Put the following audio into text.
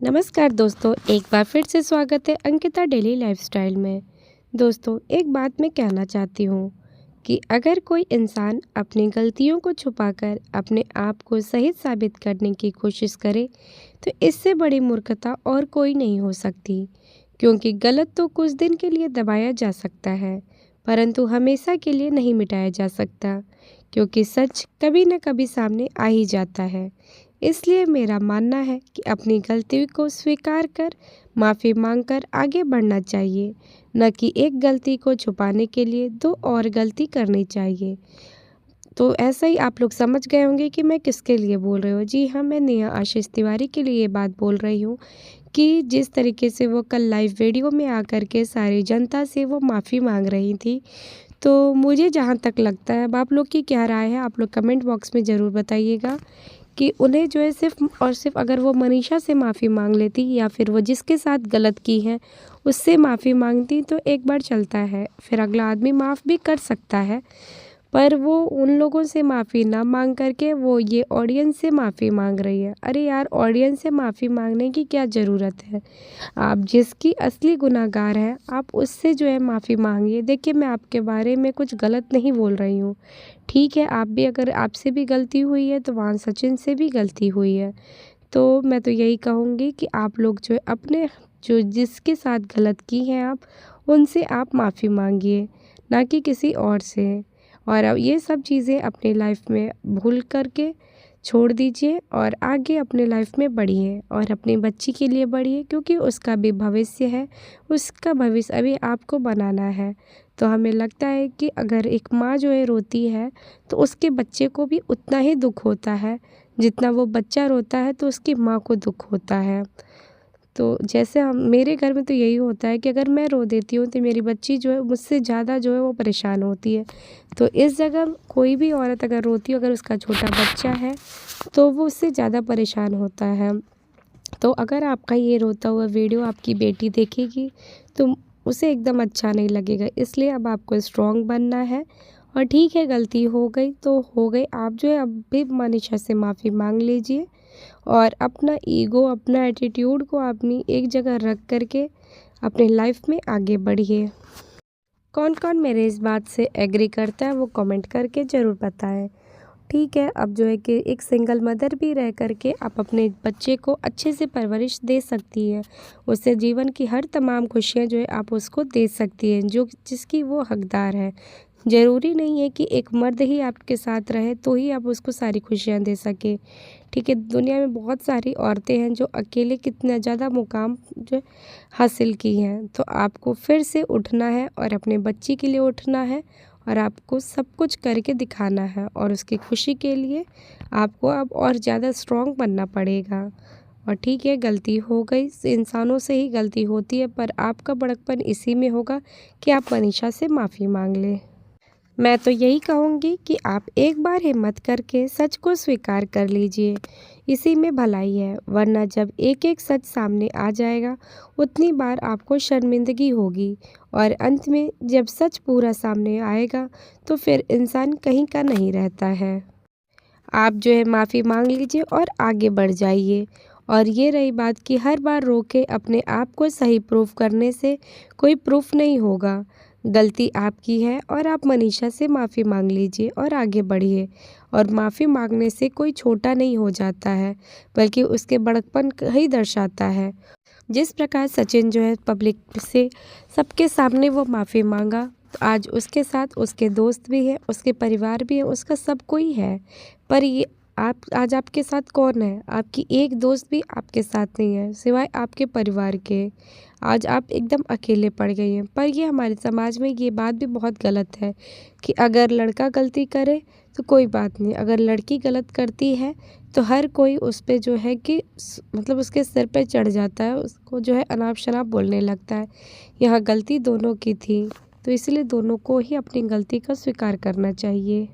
नमस्कार दोस्तों, एक बार फिर से स्वागत है अंकिता डेली लाइफस्टाइल में। दोस्तों, एक बात मैं कहना चाहती हूँ कि अगर कोई इंसान अपनी गलतियों को छुपाकर अपने आप को सही साबित करने की कोशिश करे, तो इससे बड़ी मूर्खता और कोई नहीं हो सकती। क्योंकि गलत तो कुछ दिन के लिए दबाया जा सकता है, परंतु हमेशा के लिए नहीं मिटाया जा सकता, क्योंकि सच कभी न कभी सामने आ ही जाता है। इसलिए मेरा मानना है कि अपनी गलती को स्वीकार कर माफ़ी मांगकर आगे बढ़ना चाहिए, न कि एक गलती को छुपाने के लिए दो और गलती करनी चाहिए। तो ऐसा ही आप लोग समझ गए होंगे कि मैं किसके लिए बोल रही हूँ। जी हाँ, मैं नेहा आशीष तिवारी के लिए ये बात बोल रही हूँ कि जिस तरीके से वो कल लाइव वीडियो में आकर के सारी जनता से वो माफ़ी मांग रही थी, तो मुझे जहाँ तक लगता है, अब आप लोग की क्या राय है, आप लोग कमेंट बॉक्स में ज़रूर बताइएगा कि उन्हें जो है सिर्फ़ और सिर्फ़ अगर वो मनीषा से माफ़ी मांग लेती या फिर वो जिसके साथ गलत की है उससे माफ़ी मांगती तो एक बार चलता है, फिर अगला आदमी माफ़ भी कर सकता है। पर वो उन लोगों से माफ़ी ना मांग करके वो ये ऑडियंस से माफ़ी मांग रही है। अरे यार, ऑडियंस से माफ़ी मांगने की क्या ज़रूरत है? आप जिसकी असली गुनहगार हैं, आप उससे जो है माफ़ी मांगिए। देखिए, मैं आपके बारे में कुछ गलत नहीं बोल रही हूँ। ठीक है, आप भी अगर आपसे भी गलती हुई है तो वहाँ सचिन से भी गलती हुई है। तो मैं तो यही कहूँगी कि आप लोग जो है अपने जो जिसके साथ गलत की हैं आप, उनसे आप माफ़ी मांगिए, ना कि किसी और से। और अब ये सब चीज़ें अपनी लाइफ में भूल करके छोड़ दीजिए और आगे अपने लाइफ में बढ़िए और अपनी बच्ची के लिए बढ़िए, क्योंकि उसका भी भविष्य है, उसका भविष्य अभी आपको बनाना है। तो हमें लगता है कि अगर एक माँ जो है रोती है तो उसके बच्चे को भी उतना ही दुख होता है जितना वो बच्चा रोता है तो उसकी माँ को दुख होता है। तो जैसे हम मेरे घर में तो यही होता है कि अगर मैं रो देती हूँ तो मेरी बच्ची जो है मुझसे ज़्यादा जो है वो परेशान होती है। तो इस जगह कोई भी औरत अगर रोती है, अगर उसका छोटा बच्चा है तो वो उससे ज़्यादा परेशान होता है। तो अगर आपका ये रोता हुआ वीडियो आपकी बेटी देखेगी तो उसे एकदम अच्छा नहीं लगेगा। इसलिए अब आपको स्ट्रॉन्ग बनना है और ठीक है, गलती हो गई तो हो गई। आप जो है अब भी मनीषा से माफ़ी मांग लीजिए और अपना ईगो, अपना एटीट्यूड को अपनी एक जगह रख करके अपने लाइफ में आगे बढ़िए। कौन कौन मेरे इस बात से एग्री करता है वो कमेंट करके ज़रूर बताएं। ठीक है, अब जो है कि एक सिंगल मदर भी रह करके आप अपने बच्चे को अच्छे से परवरिश दे सकती है। उससे जीवन की हर तमाम खुशियाँ जो है आप उसको दे सकती हैं, जो जिसकी वो हकदार है। ज़रूरी नहीं है कि एक मर्द ही आपके साथ रहे तो ही आप उसको सारी खुशियाँ दे सकें। ठीक है, दुनिया में बहुत सारी औरतें हैं जो अकेले कितना ज़्यादा मुकाम जो हासिल की हैं। तो आपको फिर से उठना है और अपने बच्ची के लिए उठना है और आपको सब कुछ करके दिखाना है और उसकी खुशी के लिए आपको अब और ज़्यादा स्ट्रॉन्ग बनना पड़ेगा। और ठीक है, गलती हो गई, इंसानों से ही गलती होती है, पर आपका बड़कपन इसी में होगा कि आप मनीषा से माफ़ी मांग लें। मैं तो यही कहूँगी कि आप एक बार हिम्मत करके सच को स्वीकार कर लीजिए, इसी में भलाई है। वरना जब एक एक सच सामने आ जाएगा उतनी बार आपको शर्मिंदगी होगी और अंत में जब सच पूरा सामने आएगा तो फिर इंसान कहीं का नहीं रहता है। आप जो है माफ़ी मांग लीजिए और आगे बढ़ जाइए। और ये रही बात कि हर बार रो के अपने आप को सही प्रूफ करने से कोई प्रूफ नहीं होगा। गलती आपकी है और आप मनीषा से माफ़ी मांग लीजिए और आगे बढ़िए। और माफ़ी मांगने से कोई छोटा नहीं हो जाता है, बल्कि उसके बड़कपन ही दर्शाता है। जिस प्रकार सचिन जो है पब्लिक से सबके सामने वो माफ़ी मांगा, तो आज उसके साथ उसके दोस्त भी हैं, उसके परिवार भी है, उसका सब कोई है। पर ये आप आज आपके साथ कौन है? आपकी एक दोस्त भी आपके साथ नहीं है सिवाय आपके परिवार के। आज आप एकदम अकेले पड़ गई हैं। पर ये हमारे समाज में ये बात भी बहुत गलत है कि अगर लड़का गलती करे तो कोई बात नहीं, अगर लड़की गलत करती है तो हर कोई उस पे जो है कि मतलब उसके सिर पे चढ़ जाता है, उसको जो है अनाप शनाप बोलने लगता है। यहाँ गलती दोनों की थी, तो इसलिए दोनों को ही अपनी गलती का स्वीकार करना चाहिए।